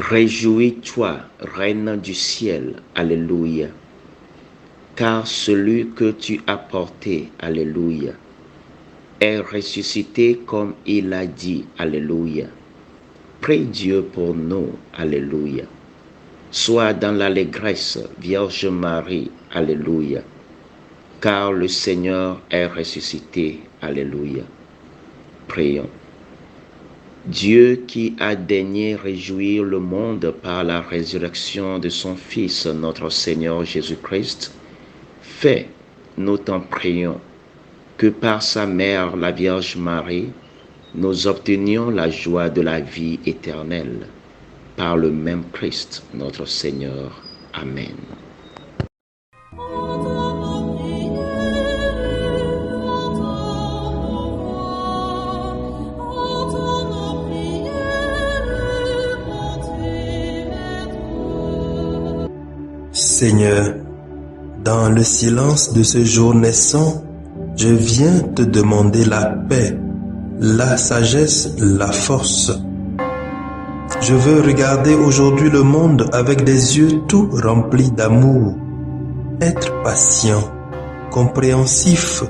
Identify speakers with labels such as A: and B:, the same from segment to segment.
A: Réjouis-toi, Reine du ciel, Alléluia, car celui que tu as porté, Alléluia, est ressuscité comme il a dit, Alléluia. Prie Dieu pour nous, Alléluia. Sois dans l'allégresse, Vierge Marie, Alléluia, car le Seigneur est ressuscité, Alléluia. Prions. Dieu qui a daigné réjouir le monde par la résurrection de son Fils, notre Seigneur Jésus-Christ, fais, nous t'en prions, que par sa mère, la Vierge Marie, nous obtenions la joie de la vie éternelle. Par le même Christ, notre Seigneur. Amen.
B: Seigneur, dans le silence de ce jour naissant, je viens te demander la paix, la sagesse, la force. Je veux regarder aujourd'hui le monde avec des yeux tout remplis d'amour, être patient, compréhensif,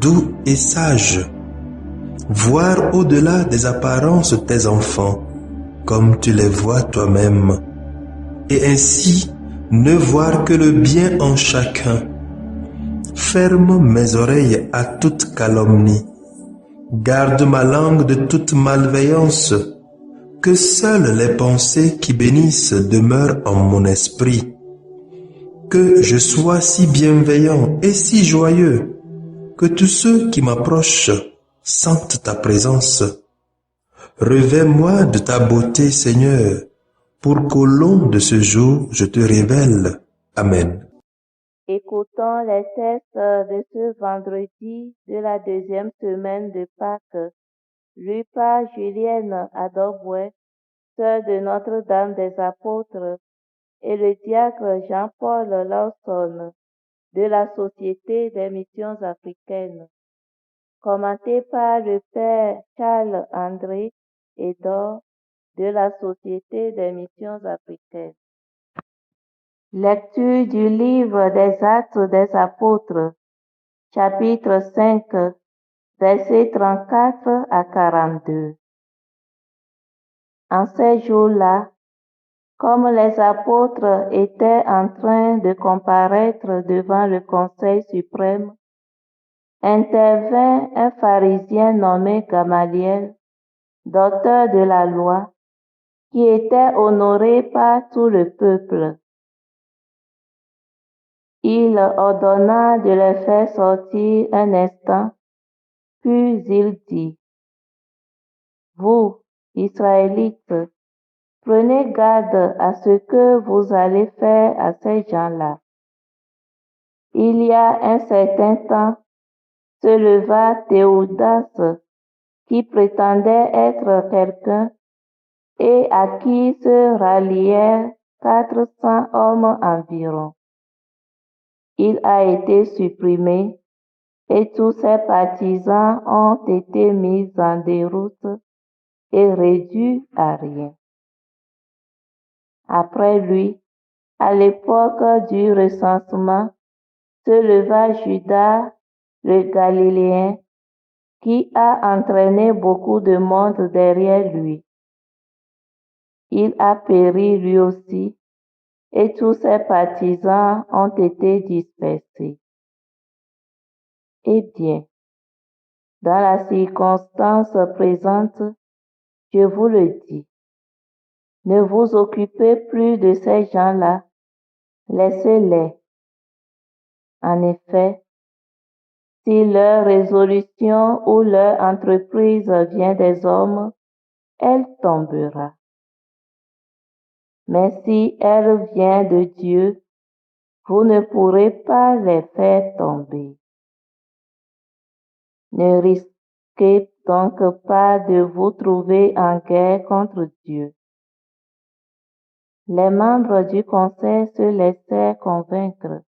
B: doux et sage, voir au-delà des apparences tes enfants, comme tu les vois toi-même, et ainsi ne voir que le bien en chacun. Ferme mes oreilles à toute calomnie. Garde ma langue de toute malveillance. Que seules les pensées qui bénissent demeurent en mon esprit. Que je sois si bienveillant et si joyeux que tous ceux qui m'approchent sentent ta présence. Revêts-moi de ta beauté, Seigneur, pour qu'au long de ce jour, je te révèle. Amen.
C: Écoutons les textes de ce vendredi de la deuxième semaine de Pâques, lus par Julienne Adobouet, sœur de Notre-Dame des Apôtres, et le diacre Jean-Paul Lawson, de la Société des Missions africaines. Commenté par le Père Charles-André Edor, de la Société des Missions africaines. Lecture du livre des Actes des Apôtres, chapitre 5, versets 34 à 42. En ces jours-là, comme les apôtres étaient en train de comparaître devant le Conseil suprême, intervint un pharisien nommé Gamaliel, docteur de la loi, qui était honoré par tout le peuple. Il ordonna de les faire sortir un instant, puis il dit: Vous, Israélites, prenez garde à ce que vous allez faire à ces gens-là. Il y a un certain temps, se leva Théodas, qui prétendait être quelqu'un, et à qui se rallièrent 400 hommes environ. Il a été supprimé, et tous ses partisans ont été mis en déroute et réduits à rien. Après lui, à l'époque du recensement, se leva Judas le Galiléen, qui a entraîné beaucoup de monde derrière lui. Il a péri lui aussi, et tous ses partisans ont été dispersés. Eh bien, dans la circonstance présente, je vous le dis, ne vous occupez plus de ces gens-là, laissez-les. En effet, si leur résolution ou leur entreprise vient des hommes, elle tombera. Mais si elle vient de Dieu, vous ne pourrez pas les faire tomber. Ne risquez donc pas de vous trouver en guerre contre Dieu. Les membres du conseil se laissèrent convaincre.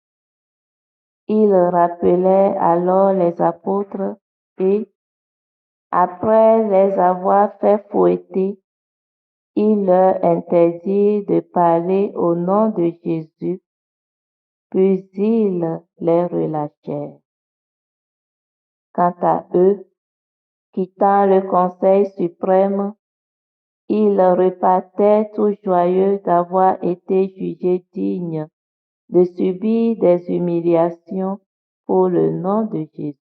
C: Ils rappelaient alors les apôtres et, après les avoir fait fouetter, il leur interdit de parler au nom de Jésus, puis ils les relâchèrent. Quant à eux, quittant le Conseil suprême, ils repartaient tout joyeux d'avoir été jugés dignes de subir des humiliations pour le nom de Jésus.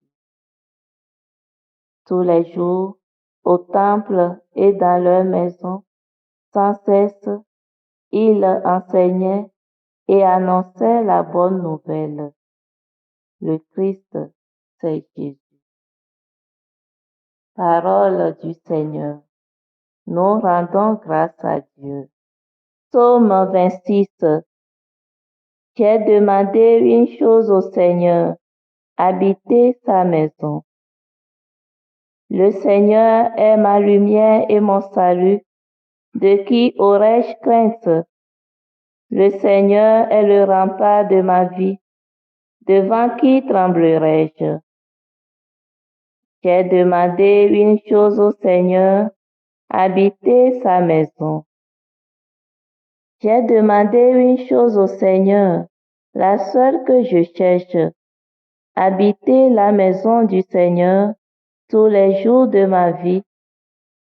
C: Tous les jours, au temple et dans leur maison, sans cesse, ils enseignaient et annonçaient la bonne nouvelle. Le Christ, c'est Jésus. Parole du Seigneur. Nous rendons grâce à Dieu. Psaume 26. J'ai demandé une chose au Seigneur, habiter sa maison. Le Seigneur est ma lumière et mon salut. De qui aurais-je crainte? Le Seigneur est le rempart de ma vie. Devant qui tremblerais-je? J'ai demandé une chose au Seigneur, habiter sa maison. J'ai demandé une chose au Seigneur, la seule que je cherche, habiter la maison du Seigneur tous les jours de ma vie,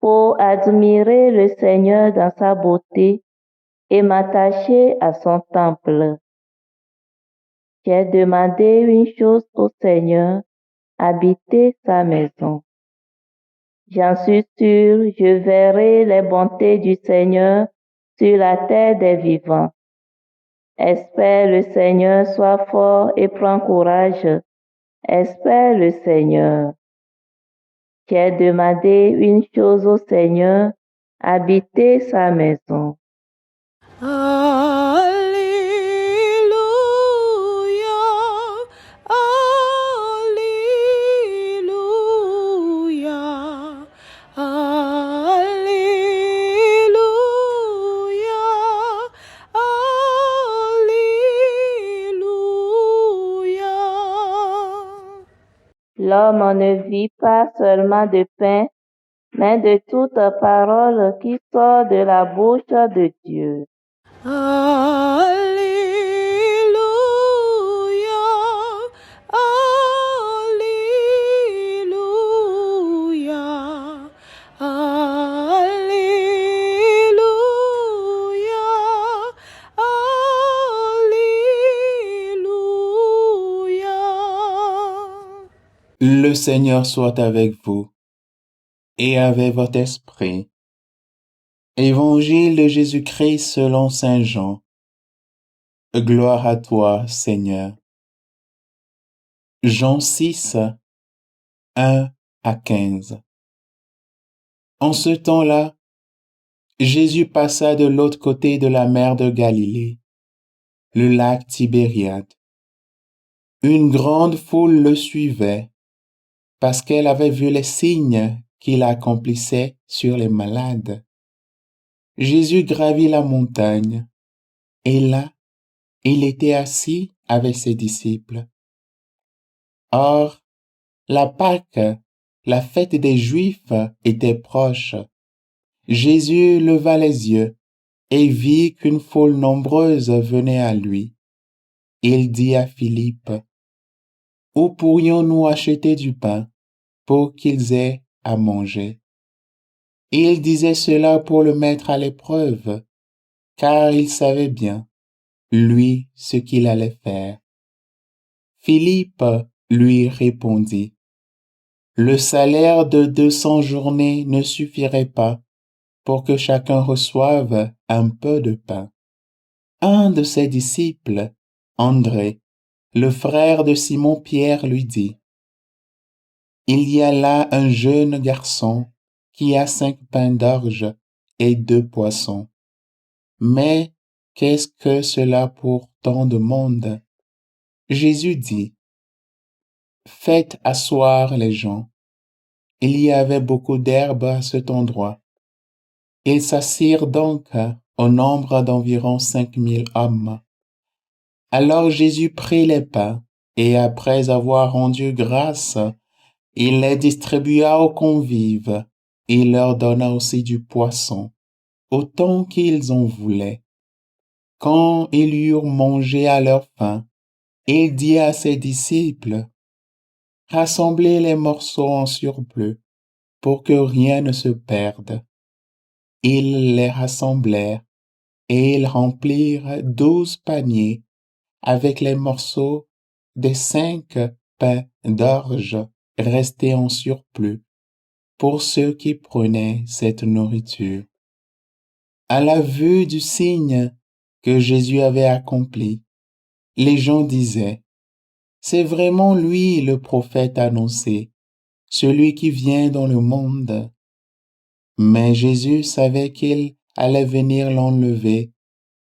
C: pour admirer le Seigneur dans sa beauté et m'attacher à son temple. J'ai demandé une chose au Seigneur, habiter sa maison. J'en suis sûre, je verrai les bontés du Seigneur sur la terre des vivants. Espère le Seigneur, sois fort et prends courage. Espère le Seigneur. J'ai demandé une chose au Seigneur, habiter sa maison.
D: Alléluia, Alléluia, Alléluia, Alléluia.
C: L'homme ne vit pas seulement de pain, mais de toute parole qui sort de la bouche de Dieu.
D: Alléluia, Alléluia, Alléluia, Alléluia.
E: Le Seigneur soit avec vous et avec votre esprit. Évangile de Jésus-Christ selon saint Jean. Gloire à toi, Seigneur. Jean 6, 1 à 15. En ce temps-là, Jésus passa de l'autre côté de la mer de Galilée, le lac Tibériade. Une grande foule le suivait, parce qu'elle avait vu les signes qu'il accomplissait sur les malades. Jésus gravit la montagne, et là, il était assis avec ses disciples. Or, la Pâque, la fête des Juifs, était proche. Jésus leva les yeux et vit qu'une foule nombreuse venait à lui. Il dit à Philippe, « Où pourrions-nous acheter du pain pour qu'ils aient à manger? » Il disait cela pour le mettre à l'épreuve, car il savait bien, lui, ce qu'il allait faire. Philippe lui répondit, « Le salaire de 200 journées ne suffirait pas pour que chacun reçoive un peu de pain. » Un de ses disciples, André, le frère de Simon-Pierre, lui dit, « Il y a là un jeune garçon qui a 5 pains d'orge et 2 poissons. Mais qu'est-ce que cela pour tant de monde? Jésus dit, faites asseoir les gens. Il y avait beaucoup d'herbe à cet endroit. Ils s'assirent donc au nombre d'environ 5000 hommes. Alors Jésus prit les pains, et après avoir rendu grâce, il les distribua aux convives, et il leur donna aussi du poisson, autant qu'ils en voulaient. Quand ils eurent mangé à leur faim, il dit à ses disciples, rassemblez les morceaux en surplus, pour que rien ne se perde. Ils les rassemblèrent, et ils remplirent 12 paniers avec les morceaux des 5 pains d'orge restés en surplus pour ceux qui prenaient cette nourriture. À la vue du signe que Jésus avait accompli, les gens disaient, c'est vraiment lui le prophète annoncé, celui qui vient dans le monde. Mais Jésus savait qu'il allait venir l'enlever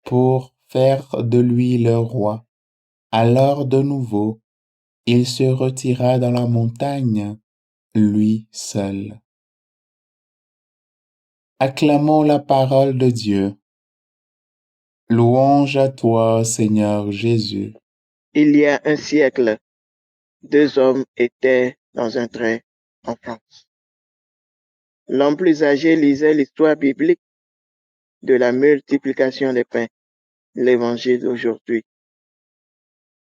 E: pour faire de lui leur roi. Alors de nouveau, il se retira dans la montagne, lui seul. Acclamons la parole de Dieu. Louange à toi, Seigneur Jésus.
F: Il y a un siècle, 2 hommes étaient dans un train en France. L'homme plus âgé lisait l'histoire biblique de la multiplication des pains, l'évangile d'aujourd'hui.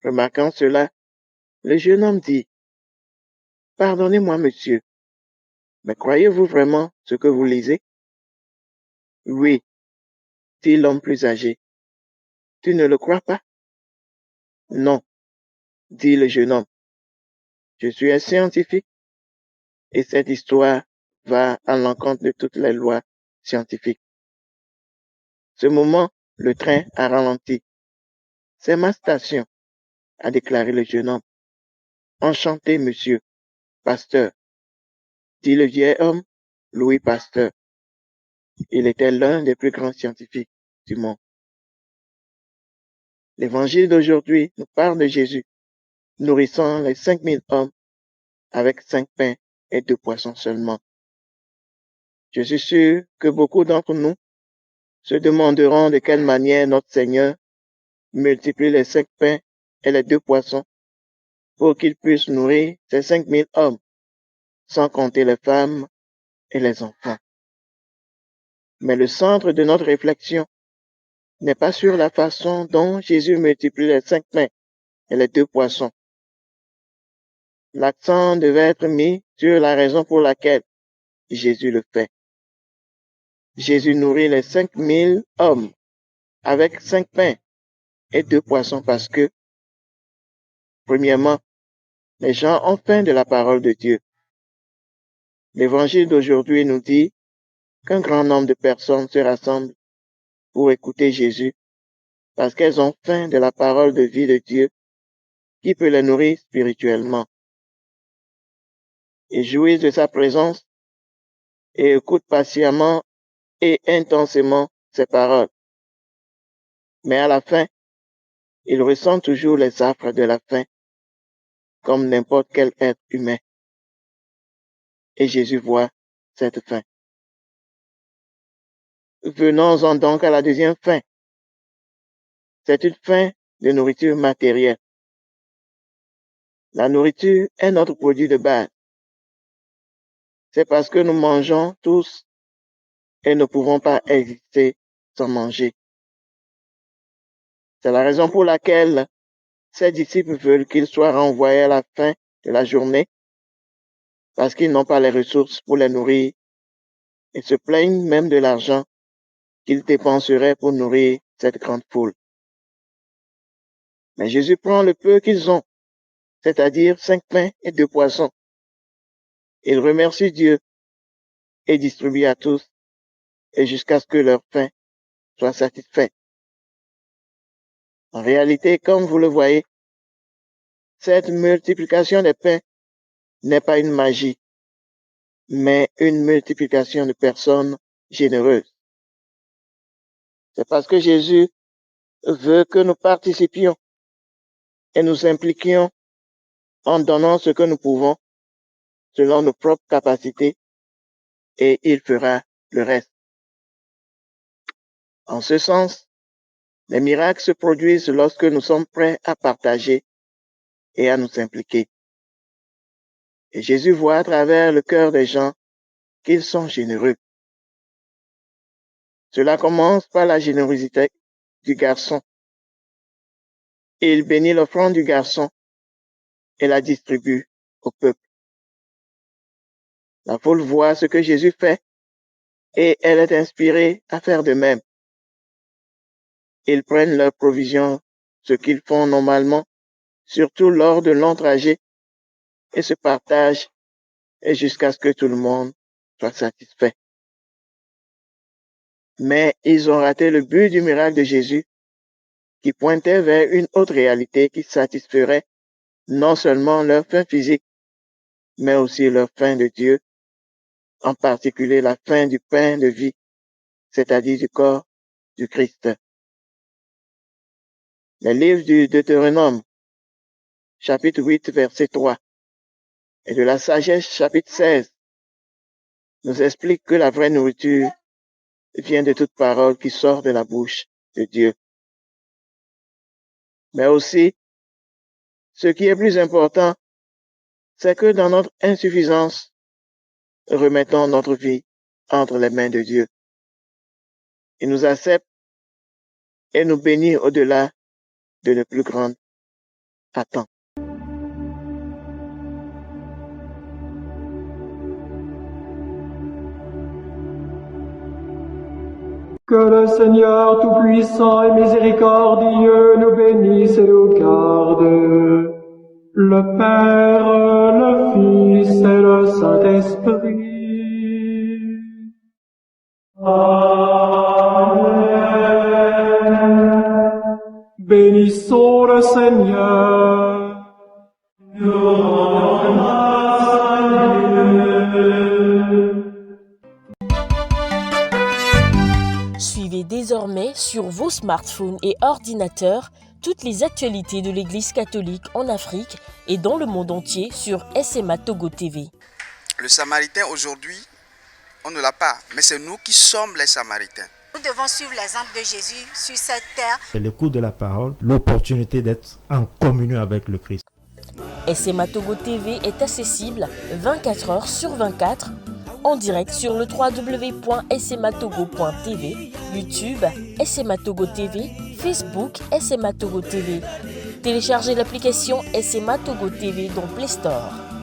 F: Remarquant cela, le jeune homme dit, « Pardonnez-moi, monsieur, mais croyez-vous vraiment ce que vous lisez? » « Oui, dit l'homme plus âgé. »« Tu ne le crois pas? » ?»« Non, dit le jeune homme. Je suis un scientifique et cette histoire va à l'encontre de toutes les lois scientifiques. Ce moment, le train a ralenti. C'est ma station, a déclaré le jeune homme. Enchanté, monsieur, Pasteur, dit le vieil homme, Louis Pasteur. Il était l'un des plus grands scientifiques du monde. L'évangile d'aujourd'hui nous parle de Jésus, nourrissant les 5000 hommes avec 5 pains et 2 poissons seulement. Je suis sûr que beaucoup d'entre nous se demanderont de quelle manière notre Seigneur multiplie les 5 pains et les 2 poissons pour qu'il puisse nourrir ces 5000 hommes, sans compter les femmes et les enfants. Mais le centre de notre réflexion n'est pas sur la façon dont Jésus multiplie les 5 pains et les 2 poissons. L'accent devait être mis sur la raison pour laquelle Jésus le fait. Jésus nourrit les 5000 hommes avec 5 pains et 2 poissons parce que, premièrement, les gens ont faim de la parole de Dieu. L'évangile d'aujourd'hui nous dit qu'un grand nombre de personnes se rassemblent pour écouter Jésus parce qu'elles ont faim de la parole de vie de Dieu qui peut les nourrir spirituellement. Ils jouissent de sa présence et écoutent patiemment et intensément ses paroles. Mais à la fin, ils ressentent toujours les affres de la faim, comme n'importe quel être humain. Et Jésus voit cette faim. Venons-en donc à la deuxième faim. C'est une faim de nourriture matérielle. La nourriture est notre produit de base. C'est parce que nous mangeons tous et ne pouvons pas exister sans manger. C'est la raison pour laquelle ses disciples veulent qu'il soit renvoyé à la fin de la journée parce qu'ils n'ont pas les ressources pour les nourrir et se plaignent même de l'argent qu'ils dépenseraient pour nourrir cette grande foule. Mais Jésus prend le peu qu'ils ont, c'est-à-dire 5 pains et 2 poissons. Il remercie Dieu et distribue à tous et jusqu'à ce que leur faim soit satisfaite. En réalité, comme vous le voyez, cette multiplication des pains n'est pas une magie, mais une multiplication de personnes généreuses. C'est parce que Jésus veut que nous participions et nous impliquions en donnant ce que nous pouvons selon nos propres capacités et il fera le reste. En ce sens, les miracles se produisent lorsque nous sommes prêts à partager et à nous impliquer. Et Jésus voit à travers le cœur des gens qu'ils sont généreux. Cela commence par la générosité du garçon. Il bénit l'offrande du garçon et la distribue au peuple. La foule voit ce que Jésus fait et elle est inspirée à faire de même. Ils prennent leurs provisions, ce qu'ils font normalement, surtout lors de longs trajets, et se partagent et jusqu'à ce que tout le monde soit satisfait. Mais ils ont raté le but du miracle de Jésus qui pointait vers une autre réalité qui satisferait non seulement leur faim physique, mais aussi leur faim de Dieu, en particulier la faim du pain de vie, c'est-à-dire du corps du Christ. Les livres du Deutéronome, chapitre 8, verset 3, et de la Sagesse, chapitre 16, nous expliquent que la vraie nourriture vient de toute parole qui sort de la bouche de Dieu. Mais aussi, ce qui est plus important, c'est que dans notre insuffisance, remettons notre vie entre les mains de Dieu. Il nous accepte et nous bénit au-delà de nos plus grandes attentes.
G: Que le Seigneur Tout-Puissant et Miséricordieux nous bénisse et nous garde, le Père, le Fils et le Saint-Esprit. Amen. Bénissons le Seigneur. Nous rendons grâce à Dieu.
H: Suivez désormais sur vos smartphones et ordinateurs toutes les actualités de l'Église catholique en Afrique et dans le monde entier sur SMA Togo TV.
I: Le Samaritain aujourd'hui, on ne l'a pas, mais c'est nous qui sommes les Samaritains.
J: Nous devons suivre l'exemple de Jésus sur cette terre.
K: C'est l'écoute de la parole, l'opportunité d'être en communion avec le Christ.
H: SMA Togo TV est accessible 24 heures sur 24 en direct sur le www.smatogo.tv, YouTube, SMA Togo TV, Facebook, SMA Togo TV. Téléchargez l'application SMA Togo TV dans Play Store.